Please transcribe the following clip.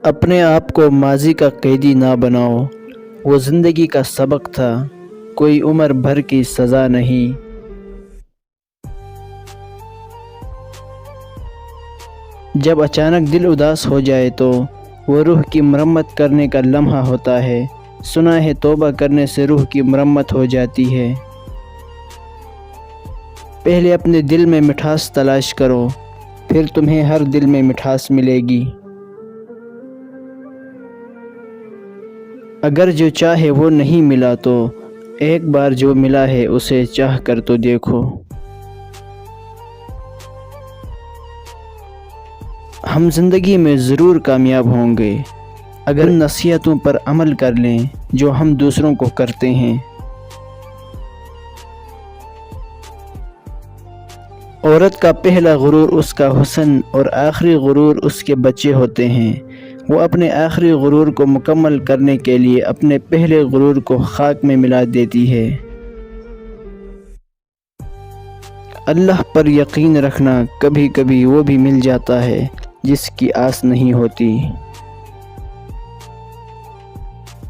اپنے آپ کو ماضی کا قیدی نہ بناؤ، وہ زندگی کا سبق تھا، کوئی عمر بھر کی سزا نہیں۔ جب اچانک دل اداس ہو جائے تو وہ روح کی مرمت کرنے کا لمحہ ہوتا ہے۔ سنا ہے توبہ کرنے سے روح کی مرمت ہو جاتی ہے۔ پہلے اپنے دل میں مٹھاس تلاش کرو، پھر تمہیں ہر دل میں مٹھاس ملے گی۔ اگر جو چاہے وہ نہیں ملا تو ایک بار جو ملا ہے اسے چاہ کر تو دیکھو۔ ہم زندگی میں ضرور کامیاب ہوں گے اگر ان نصیحتوں پر عمل کر لیں جو ہم دوسروں کو کرتے ہیں۔ عورت کا پہلا غرور اس کا حسن اور آخری غرور اس کے بچے ہوتے ہیں۔ وہ اپنے آخری غرور کو مکمل کرنے کے لیے اپنے پہلے غرور کو خاک میں ملا دیتی ہے۔ اللہ پر یقین رکھنا، کبھی کبھی وہ بھی مل جاتا ہے جس کی آس نہیں ہوتی۔